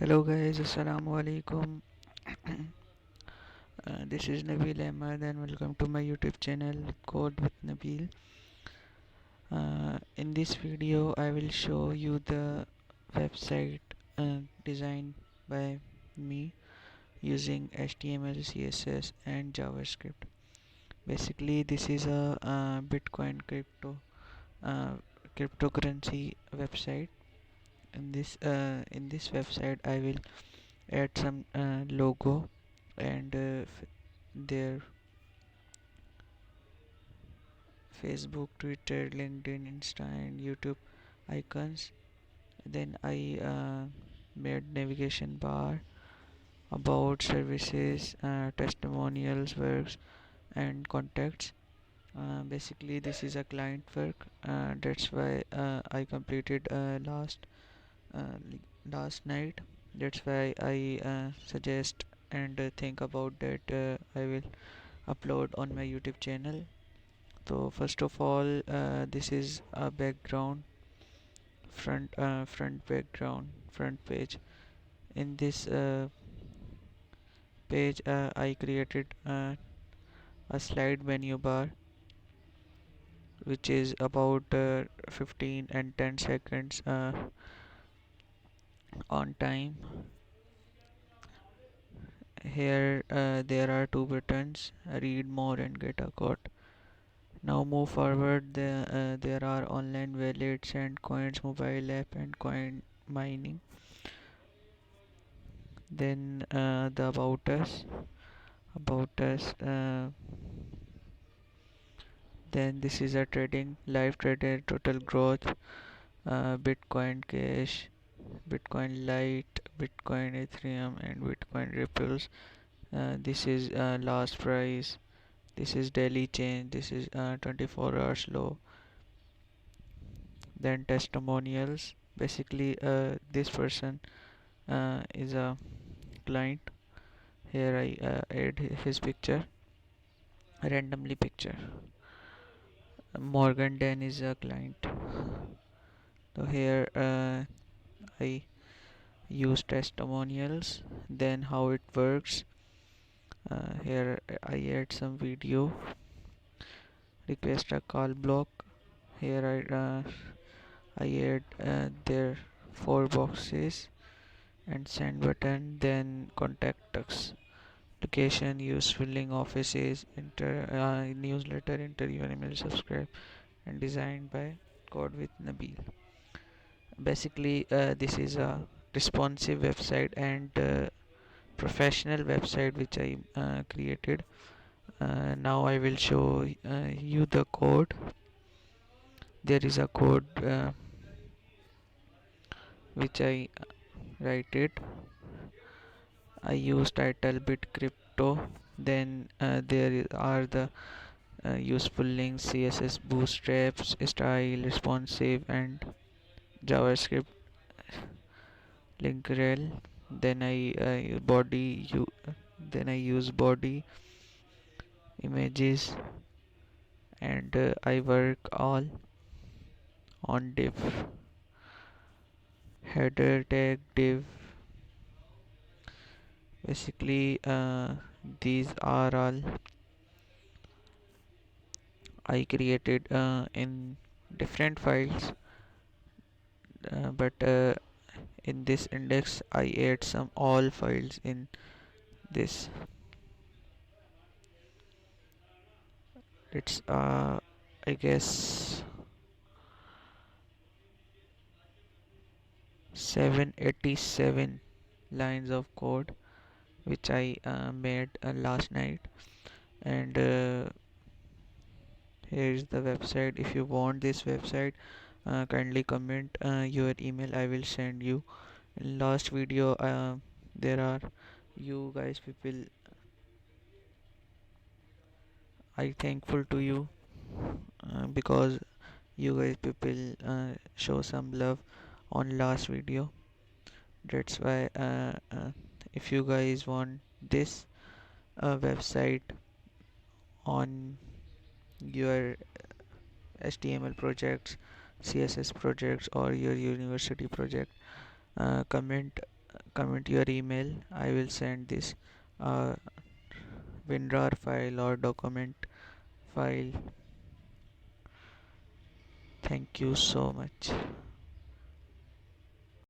Hello guys, Assalamu alaikum. This is Nabeel Ahmad and welcome to my YouTube channel Code with Nabeel. In this video I will show you the website designed by me using HTML, CSS and JavaScript. Basically this is a Bitcoin uh, cryptocurrency website. In this website I will add some logo and their Facebook, Twitter, LinkedIn, Insta and YouTube icons. Then I made navigation bar, about services, testimonials, works and contacts. Basically this is a client work, that's why I completed last night. That's why I suggest and think about that I will upload on my YouTube channel. So first of all, this is a background, front background, front page. In this page I created a slide menu bar which is about 15 and 10 seconds on time. Here there are two buttons, read more and get a code. Now move forward. There are online wallets and coins, mobile app and coin mining. Then the about us. Then this is a trading, live trader, total growth, Bitcoin Cash, Bitcoin Lite, Bitcoin Ethereum and Bitcoin Ripples. This is last price. This is daily change. This is 24 hours low. Then testimonials. Basically this person is a client. Here I add his picture, randomly picture. Morgan Dan is a client. So here I use testimonials. Then how it works, here I add some video, request a call block. Here I add their four boxes and send button. Then contact us, location, use filling offices, newsletter, enter your email, subscribe, and designed by Code with Nabeel. Basically this is a responsive website and professional website which I created. Now I will show you the code. There is a code which I write it. I use title bit crypto. Then are the useful links, CSS bootstraps, style, responsive and JavaScript link rel. Then I use body images and I work all on div, header tag div. Basically these are all I created in different files, but in this index I add some all files in this. It's I guess 787 lines of code which I made last night. And here is the website. If you want this website, kindly comment your email, I will send you. In last video there are you guys people, I thankful to you because you guys people show some love on last video. That's why if you guys want this website on your HTML projects, CSS projects or your university project, comment comment your email. I will send this uh, WinRAR file or document file. Thank you so much.